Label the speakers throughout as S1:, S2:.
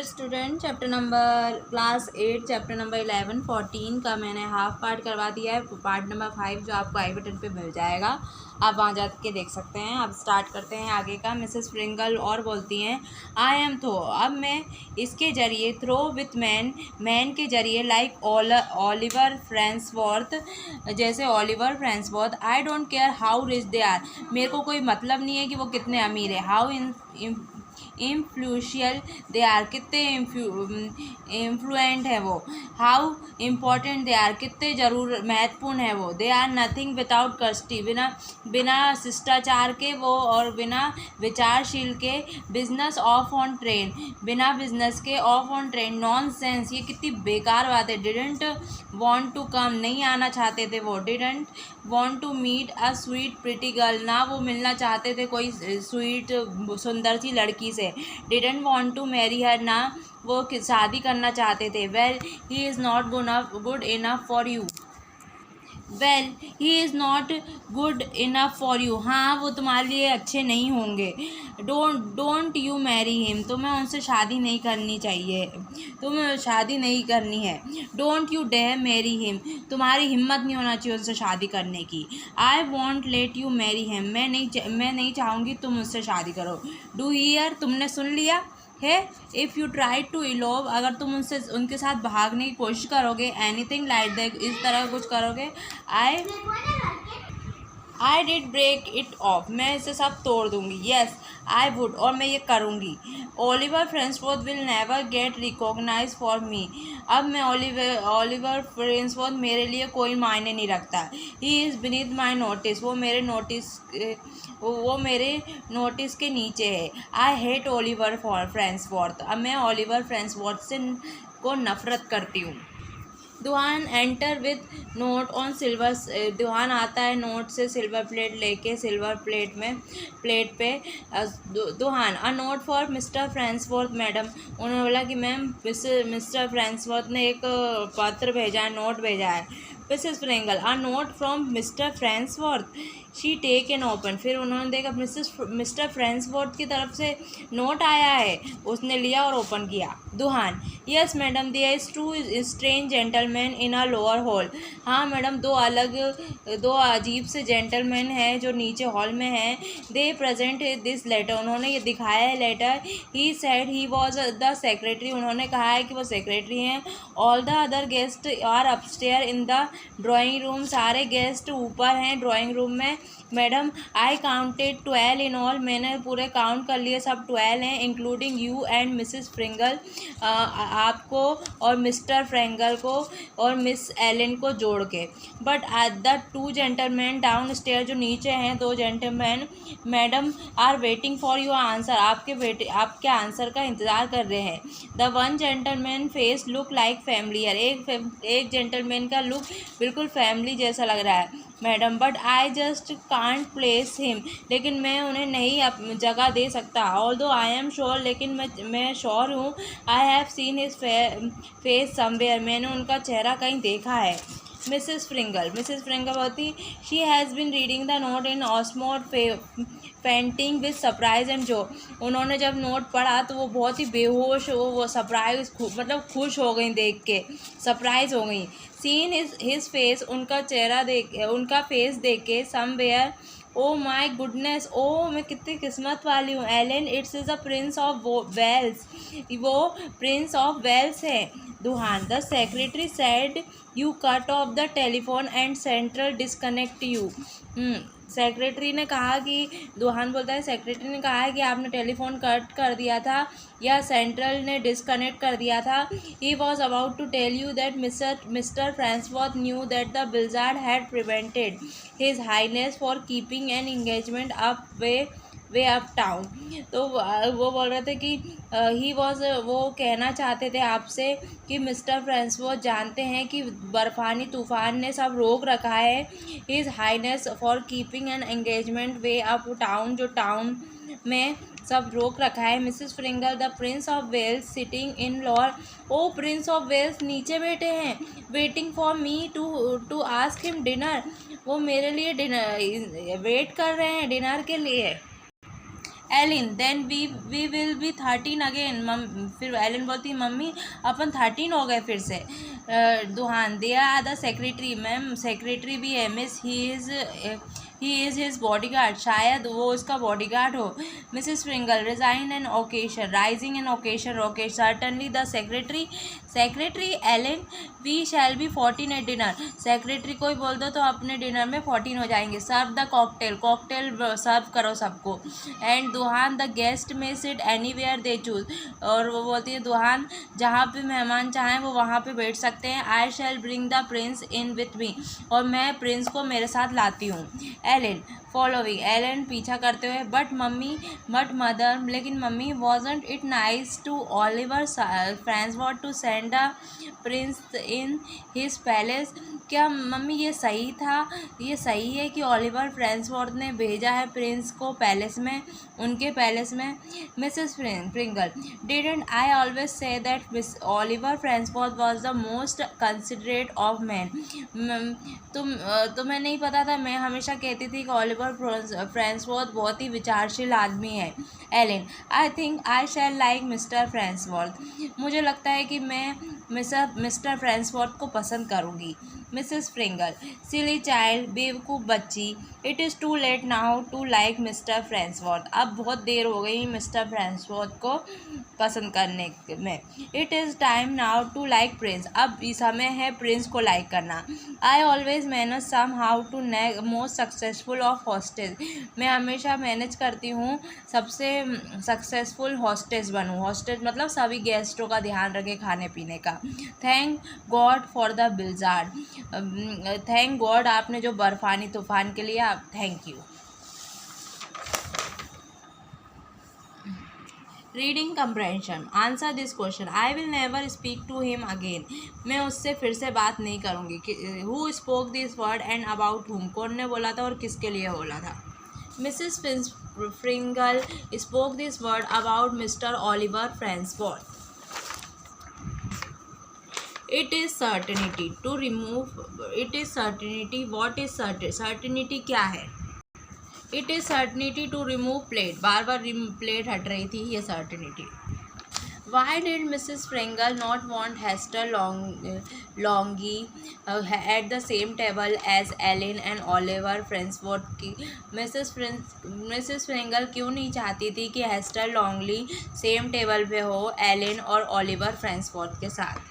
S1: Dear student, chapter number class 8 chapter number 11 14 का मैंने half part करवा दिया है। पार्ट नंबर 5 जो आपको आई बटन पे मिल जाएगा, आप वहाँ जा के देख सकते हैं। अब स्टार्ट करते हैं आगे का। मिसेस प्रिंगल और बोलती हैं, आई एम थ्रो। अब मैं इसके जरिए, थ्रो विथ मैन, मैन के जरिए, लाइक ओलिवर फ्रेंसवर्थ, जैसे Oliver Farnsworth. I don't care how rich they are. मेरे को कोई मतलब नहीं है कि वो कितने अमीर है। हाउ इन्फ्लुएंशियल दे आर, कितने इन्फ्लुएंट है वो। हाउ इम्पोर्टेंट दे आर, कितने जरूर महत्वपूर्ण है वो। दे आर नथिंग विदाउट कस्टी, बिना शिष्टाचार के वो, और बिना विचारशील के। बिजनेस ऑफ ऑन ट्रेन, बिना बिजनेस के, of on train. Non sense, ये कितनी बेकार बात है। डिडेंट वॉन्ट टू कम, नहीं आना चाहते थे वो। Didn't want to meet a sweet pretty girl, ना वो मिलना चाहते थे कोई स्वीट सुंदर सी लड़की से। Didn't want to marry her, ना वो शादी करना चाहते थे। Well he is not good enough for you. Well he is not good enough for you, हाँ वो तुम्हारे लिए अच्छे नहीं होंगे। डोंट यू मैरी हिम, तुम्हें उनसे शादी नहीं करनी चाहिए, तुम्हें शादी नहीं करनी है। Don't you dare marry him, तुम्हारी हिम्मत नहीं होना चाहिए उनसे शादी करने की। I want let you marry him, मैं नहीं चाहूँगी तुम उससे शादी करो। डू हियर, तुमने सुन लिया है। इफ़ यू ट्राई टू इलोव, अगर तुम उनके साथ भागने की कोशिश करोगे, एनीथिंग लाइक दैट, इस तरह कुछ करोगे, I did break it off, मैं इसे सब तोड़ दूंगी। येस आई वुड, और मैं ये करूँगी। Oliver Farnsworth will never get recognize for me, अब मैं ओलिवर फ्रेंसवर्थ मेरे लिए कोई मायने नहीं रखता। He is beneath my notice, वो मेरे नोटिस के नीचे है। आई हेट ओलिवर फ्रेंसवर्थ, अब मैं ओलिवर फ्रेंसवर्थ से को नफरत करती हूँ। Duhan enter with note on silver, Duhan आता है नोट से सिल्वर प्लेट लेके, सिल्वर प्लेट पे। Duhan, a note for mister Farnsworth madam, उन्होंने बोला कि मैम मिस्टर फ्रेंसवर्थ ने एक पत्र भेजा है, नोट भेजा है। Missus Fringle, a note from mister Farnsworth, she take an open, फिर उन्होंने देखा मिस्टर फ्रेंसवर्थ की तरफ से नोट आया है, उसने लिया और ओपन किया। दुहान, yes madam, there is two strange gentleman in a lower hall, हाँ मैडम, दो अजीब से जेंटलमैन हैं जो नीचे हॉल में हैं। दे प्रेजेंट दिस लेटर, उन्होंने ये दिखाया है letter. He said he was the secretary, उन्होंने कहा है कि वो सेक्रेटरी हैं। All the other guest are upstair in the drawing room, सारे गेस्ट ऊपर हैं ड्राइंग रूम में। Madam I counted 12 in all, मैंने पूरे काउंट कर लिए, सब 12 हैं, including you and Mrs Fringle, आपको और मिस्टर फ्रेंगल को और मिस एलन को जोड़ के। But the two gentleman down stair, जो नीचे हैं दो gentleman, madam are waiting for your answer, आपके आंसर का इंतज़ार कर रहे हैं। The one gentleman face look like familiar, एक जेंटलमैन का लुक बिल्कुल फैमिली जैसा लग रहा है madam. But I just can't place him, लेकिन मैं उन्हें नहीं जगह दे सकता। ऑल्दो आई एम श्योर, लेकिन मैं श्योर हूँ। I have seen his face somewhere, मैंने उनका चेहरा कहीं देखा है। मिसेस फ्रिंगल बोलती, she has been reading the note in almost fainting with surprise and जो, उन्होंने जब नोट पढ़ा तो वो बहुत ही बेहोश, वो सरप्राइज मतलब खुश हो गई देख के, सरप्राइज हो गई। सीन हिज फेस, उनका फेस देख के, समवेयर, ओ माई गुडनेस, ओ मैं कितनी किस्मत वाली हूँ। Alan, it's is a prince of Wales, वो प्रिंस ऑफ वेल्स है। दुहान, the secretary said you cut off the telephone and central disconnect you, secretary ने कहा कि, दुहान बोलता है सेक्रेटरी ने कहा है कि आपने टेलीफोन कट कर दिया था या सेंट्रल ने डिस्कनेक्ट कर दिया था। He was about to tell you that mister Farnsworth knew that the wizard had prevented his highness for keeping an engagement way up town. तो वो बोल रहे थे कि वो कहना चाहते थे आपसे कि मिस्टर फ्रेंसवर्थ जानते हैं कि बर्फानी तूफान ने सब रोक रखा है, his highness for keeping an engagement way up town, जो टाउन में सब रोक रखा है। Missus Fringle, the prince of Wales sitting in lower, ओ प्रिंस ऑफ वेल्स नीचे बैठे हैं, waiting for me to ask him dinner, वो मेरे लिए डिनर वेट कर रहे हैं डिनर के लिए। Ellen then we will be 13 again. फिर एलिन बोलती मम्मी अपन 13 हो गए फिर से। Duhan they are the secretary. Ma'am secretary भी है miss, he is his bodyguard. शायद वो उसका बॉडीगार्ड हो। Missus Springle resign an occasion rising an occasion rocket certainly the secretary Ellen we shall be 14 at dinner. Secretary को ही बोल दो तो अपने डिनर में 14 हो जाएंगे। सर्व द कॉकटेल सर्व करो सबको। एंड दुहान the guest may sit anywhere they choose. और वो बोलती है दुहान जहाँ पे मेहमान चाहें वो वहाँ पे बैठ सकते हैं। I shall bring the prince in with me. और मैं प्रिंस को मेरे साथ लाती हूँ। एलन फॉलोइंग एलन पीछा करते हुए बट मदर लेकिन मम्मी wasn't it nice to Oliver Farnsworth to send a prince in his palace. क्या मम्मी ये सही है कि ऑलिवर फ्रांसवर्थ ने भेजा है प्रिंस को पैलेस में, उनके पैलेस में। Mrs Pringle didn't I always say that Miss Oliver Farnsworth was the most considerate of man. तुम्हें नहीं पता था, मैं हमेशा कहती थी कि ऑलिवर फ्रांसवर्थ बहुत ही विचारशील आदमी है। Alan I think I shall like Mr Farnsworth. मुझे लगता है कि मैं मिस्टर फ्रांसवर्थ को पसंद करूँगी। मिसेस फ्रिंगल सिली चाइल्ड बेवकूफ़ बच्ची। It is too late now to like Mr Farnsworth. अब बहुत देर हो गई मिस्टर फ्रांसवर्थ को पसंद करने में। It is time now to like prince. अब समय है प्रिंस को लाइक करना। I always manage somehow to most successful of hostage. मैं हमेशा मैनेज करती हूँ सबसे सक्सेसफुल हॉस्टेज बनूँ। हॉस्टेज मतलब सभी गेस्टों का ध्यान रखे खाने पीने का। Thank God for the blizzard. Thank God आपने जो बर्फानी तूफान के लिए आप thank you. Reading comprehension answer this question. I will never speak to him again. मैं उससे फिर से बात नहीं करूँगी। Who spoke this word and about whom. कौन ने बोला था और किसके लिए बोला था। Mrs Fringle spoke this word about Mr Oliver Farnsworth. It is certainty to remove. It is certainty what is certainty क्या है। It is certainty to remove plate. बार बार प्लेट हट रही थी, ये certainty. Why did Mrs Fringle not want Hester Longley at the same table as Alan and Oliver Farnsworth की। Mrs फ्रिंगल क्यों नहीं चाहती थी कि हेस्टर लॉन्गली सेम टेबल पे हो एलन और ऑलिवर फ्रांसवर्थ के साथ।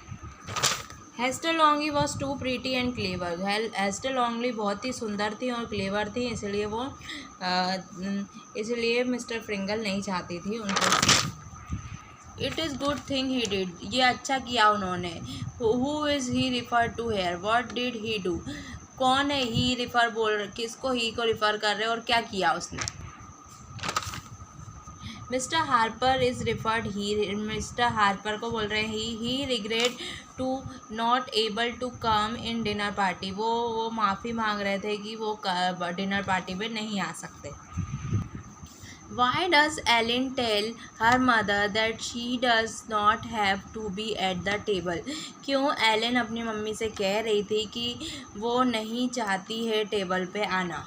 S1: Hester Longley was too pretty and clever. Hester Longley बहुत ही सुंदर थी और क्लेवर थी, इसलिए मिस्टर फ्रिंगल नहीं चाहती थी उनको। It is good thing he did. ये अच्छा किया उन्होंने। Who is he refer to here. What did he do. कौन है ही रिफर किसको ही को रिफ़र कर रहे और क्या किया उसने। Mr Harper is referred he. Mr Harper को बोल रहे हैं he regret to not able to come in dinner party. वो माफ़ी मांग रहे थे कि वो डिनर पार्टी में नहीं आ सकते। Why does Ellen tell her mother that she does not have to be at the table? क्यों एलन अपनी मम्मी से कह रही थी कि वो नहीं चाहती है टेबल पे आना।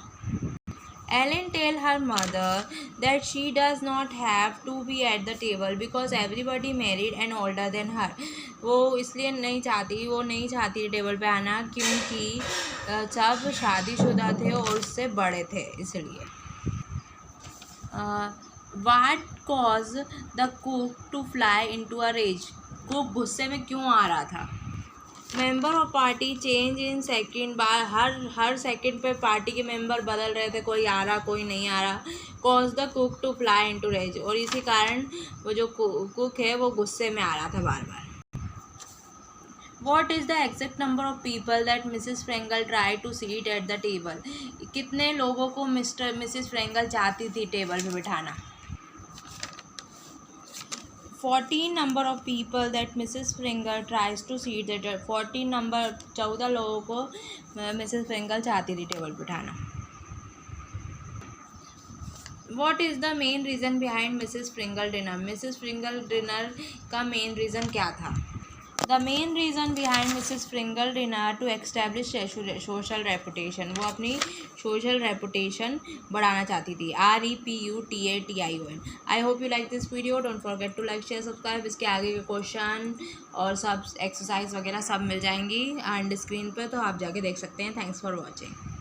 S1: Ellen tell her mother that she does not have to be at the table because everybody married and older than her. वो इसलिए नहीं चाहती टेबल पे आना क्योंकि सब शादीशुदा थे और उससे बड़े थे, इसलिए। What caused the cook to fly into a rage? Cook गुस्से में क्यों आ रहा था। Member of party change in second. Bar her second पे पार्टी के मेंबर बदल रहे थे, कोई आ रहा कोई नहीं आ रहा। Cause the cook to fly into rage. और इसी कारण वो जो कुक है वो गुस्से में आ रहा था बार बार। What is the exact number of people that Mrs. Frankel tried to seat at the table? कितने लोगों को मिसेस फ्रेंगल चाहती थी टेबल पे बिठाना। 14 number of people that Mrs. Frankel tries to seat at 14 number 14 लोगों को मिसेस फ्रेंगल चाहती थी टेबल पे बिठाना। What is the main reason behind Mrs. Frankel dinner? Mrs Fringle dinner का मेन रीज़न क्या था। The main reason behind Mrs Fringle dinner to establish social reputation, वो अपनी सोशल रेपुटेशन बढ़ाना चाहती थी। REPUTATION। I hope you like this video, don't forget to like share subscribe. इसके आगे के क्वेश्चन और सब एक्सरसाइज वगैरह सब मिल जाएंगी एंड स्क्रीन पे, तो आप जाके देख सकते हैं। Thanks for watching.